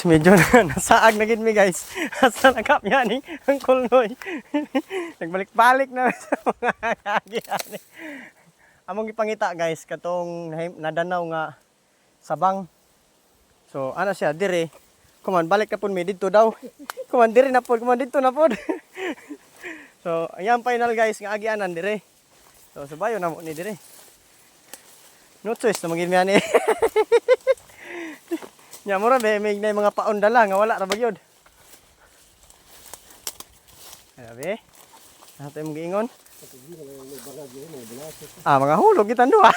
Ops, medyo nasaag na gid mi guys. Asa na kap yan ang kulnoy. Nagbalik-balik na sa mga kagian. Among gipangita guys katong nadanaw nga sabang. So ano siya dire. Kuman balik na pud mi didto daw. Kuman dire na pud, kuman didto na pud. So ayan final guys nga agianan dire. So subayo na mo ni dire. No choice na magin mi ani. Nya mura be may mga paundala nga wala ra bagyod. Abi. Nato imong giingon. Mga hulog gitan duha.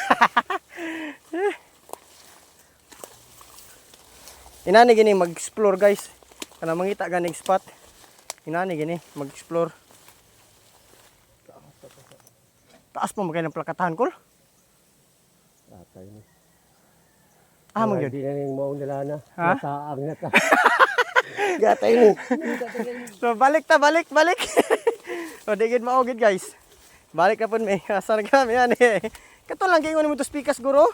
Inani gini mag-explore guys. Kana mangita ganing spot. Inani gini mag-explore. Taas mo magay ng plakatahan kol. Tatay ni. Mo gyud. Di na ning mao nila na. Ha? Nasaang na ta. Gatay ni. So balik. O digid mao gid guys. Balik ka pud may asa na kami ani. Kato lang gingon mo to speakers guro.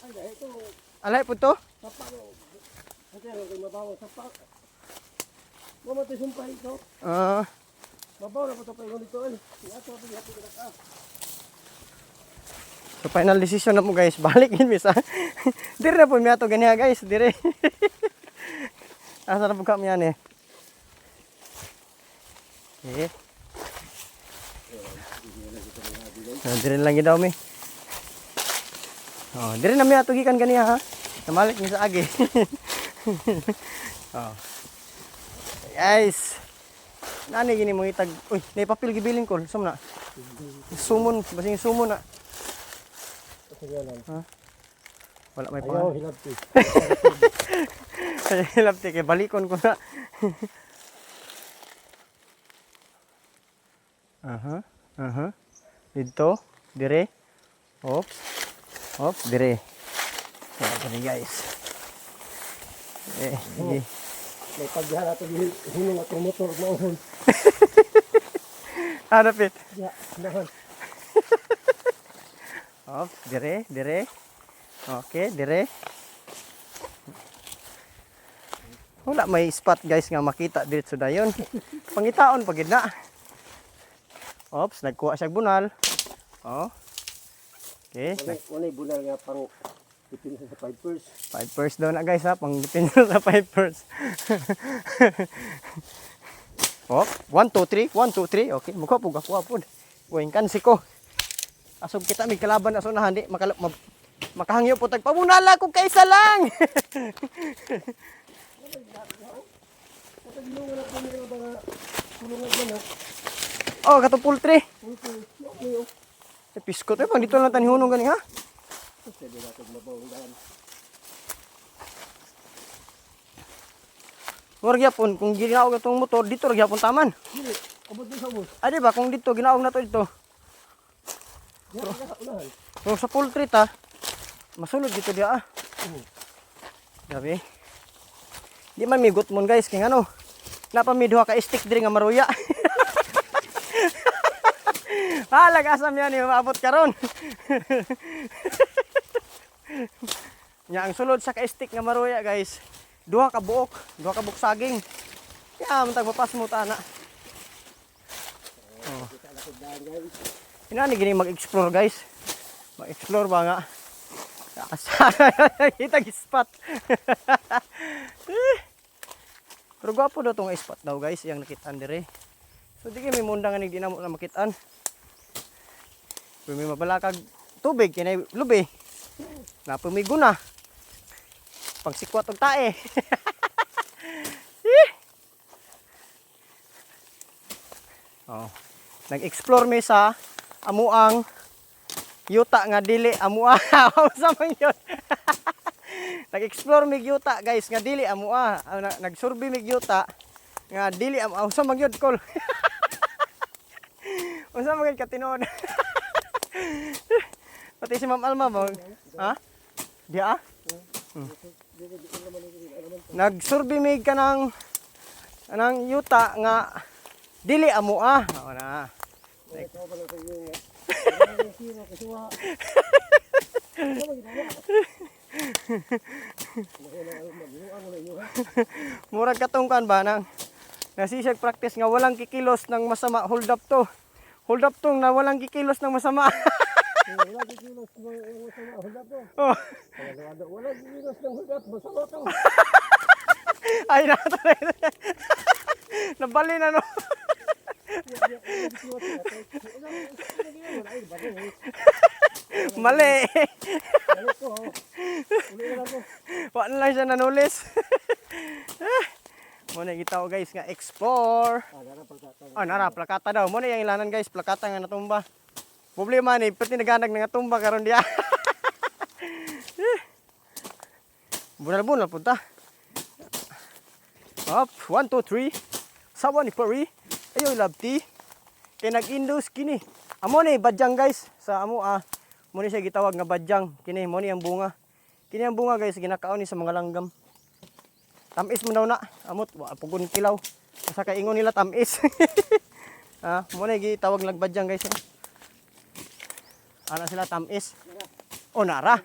Ay ito. Alay pud to. Sapak. Ate ro mabaw sapak. Mo mo to sumpay ito. Mabaw na pa to kay dito ay. Ato pa gyapon ka. So final decision na mo guys, balik yun misa. Dire na po miya to ganiya guys, dire. Asa na po kami yan eh. Okay. Dire lang yun daw mi. Dire na miya to gikan ganiya ha. Namalik niya sa agi. Guys. Nani gini mo itag, uy, naipapil gibilin ko, sum na. Sumon, basing sumon na. Wala may pa. Ayaw hilabti. Hilabti kay balikon ko na. Dito, dire. Ops, dire. So, gani guys. Sige. May pagdihan ato hinong atong motor mauhon. Hanapit. Ya, nahan. Ops, dire. Okay, dire. Wala may spot guys nga makita dito dayon. Pangitaon pagid na. Ops, nagkuha siya bunal. Okay. Wala bunal nga pang ipin sa 5 5 daw na guys ha, pang depende sa 5 pers. 1, 2, 3, 1, 2, 3. Okay, mukha po po. Uwing kansi ko. Asog kita may kalaban na sunahan di makahangyo po tagpabunala ko kaysa lang. Katong poultry. Piskot pang dito lang tanihunong gani ha. Mura gyapon kung ginaog itong motor dito ra gyapon taman. Abot din sa bus. Di ba kung dito ginaog na to dito. Pero sa poultry ta masulod dito dia Gabi. Di man migot mon guys kay ano. Napa mi duha ka stick diri nga maruya. Lagasam yan yung maabot karon. Nya ang sulod sa ka-stick nga maruya guys. Duha ka buok saging. Kaya man tagpapas mo ta na. Inani gini mag-explore guys. Mag-explore ba nga? Kita spot. Pero gwapo daw tong spot daw guys, yang nakitaan dire. So di kami mundang nga di na mo na makitaan. May mabalakag tubig kinay lubi. Na pumiguna. Pagsikwat og tae. Nag-explore mi sa amuang yuta nga dili amua. Sa man yun. Nag-explore mi yuta guys nga dili amua. Nag-survey mi yuta nga dili amua. Sa man yun kol. Unsa man katinood. Pati si Ma'am Alma mo. Ha? Dia? Nag-survey mi ka ng yuta nga dili amua. Na. Murag katungkan ba nang nasisig practice nga walang kikilos ng masama. Hold up to. Hold up tong na walang kikilos ng masama. Wala kikilos ng masama. Hulap to. Oh. Wala kikilos ng hulap. Masama to. Ay na. Nabali na no. Mali. Wa na lang siya nanulis. Muna gitaw guys nga explore. Nara plakata daw. Muna yung ilanan guys, plakata nga natumba. Problema ni pati naganag nga tumba karon dia. Bunal-bunal punta. Up, 1 2 3. Sawa ni Pari. Ayo love tea. Kay nag-Indus kini. Amo ni badyang guys sa amo mo ni siya gitawag nga badyang. Kini mo ni ang bunga. Kini ang bunga guys ginakaon ni sa mga langgam. Tamis mo daw na. Amot wa pugon kilaw. Sa kaingon nila tamis. Mo ni gitawag lag badyang guys. Ana sila tamis. Oh nara.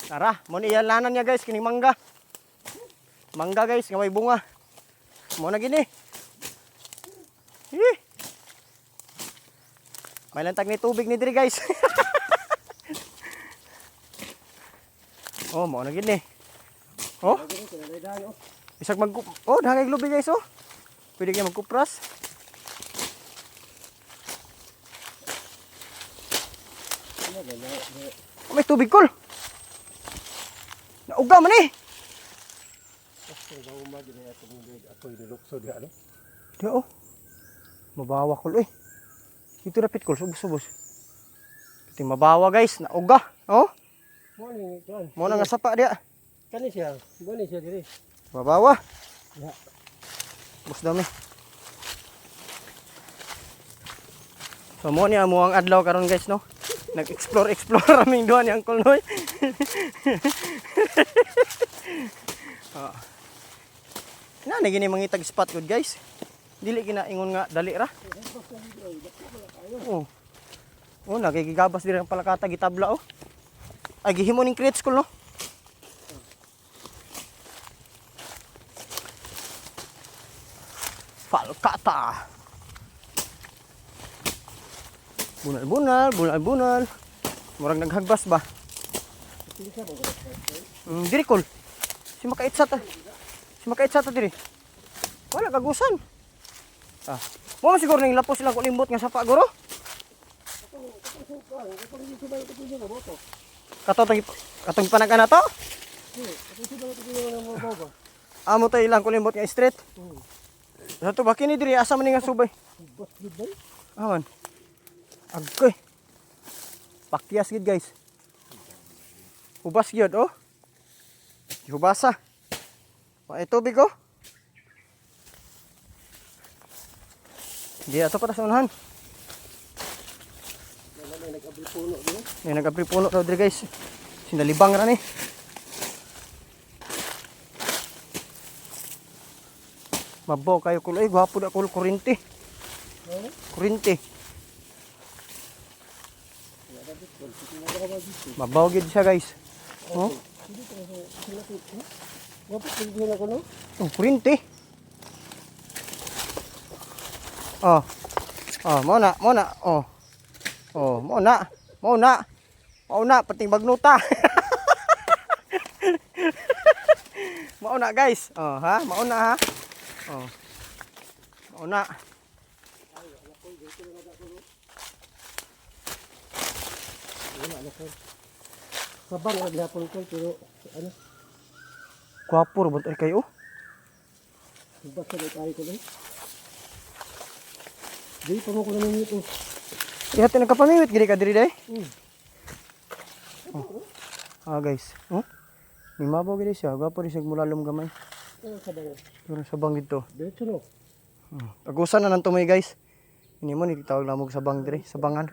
Nara, mo ni yalanan niya guys kining mangga. Mangga guys nga may bunga. Mo na gini. May lantag ni tubig ni diri guys. Oh, mo na gini. Oh. Bisag mag oh, dahangay lubi guys oh. Pwede kayo magkupras. May tubig kol. Nauga man eh. Di oh. Mabawa kol eh. Ito rapid kol, subos-subos. Ito mabawa guys, nauga. Oh. Mo na nga sapa dia. Kani siya. Bani siya diri. Mabawa. Ya. Bus dami. So mo ni amo ang adlaw karon guys no. Nag-explore aming duha ni Uncle Noy. Na gini mangitag spot good guys. Dili ginaingon nga dali ra. Oh. Oh, nagigigabas diri ang palakata gitabla oh. Ay gihimo ning create school no. Palkata. Bunal. Murang naghagbas ba? Diri kol. Si makaitsa ta. Diri. Wala kagusan. Mo man siguro ning lapos lang ko limbot nga sapa guro. Katong panagan na to? Amo tayo ilang kulimbot nga straight. Sa to ba kini diri asa man nga subay? Aman. Agkoy. Pakyas gid guys. Hubas gyud oh. Hubasa. Wa tubig oh. Di ato para sa unahan. May nag-abri puno daw diri guys. Sinalibang ra ni. Mabaw kayo kuloy, gwapo da kul kurinti. Kurinti. Mabaw gid siya guys. Oh. Oh, kurinti. Oh. Oh, mo na. Oh. Oh, mo na pating bagnuta. Mau na guys. Oh, ha? Mau na ha? Oh. Mau na. Sabang lagi hapon ko pero ano? Gwapo ra bot kayo. Basta na tayo ko dai. Di pa mo ko naman ito. Ihat na kapamimit gidi ka diri day. Oh. Guys, oh. Ni mabaw gidi siya, gwapo ri siya mulalom gamay. Pero sabang dito. Dito no. Tagusan na nanto may guys. Ini mo ni tawag lamog sabang diri, sabangan.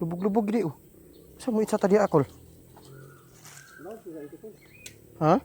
Lubog-lubog gidi oh. Sa mo itsa tadi akol. Ha?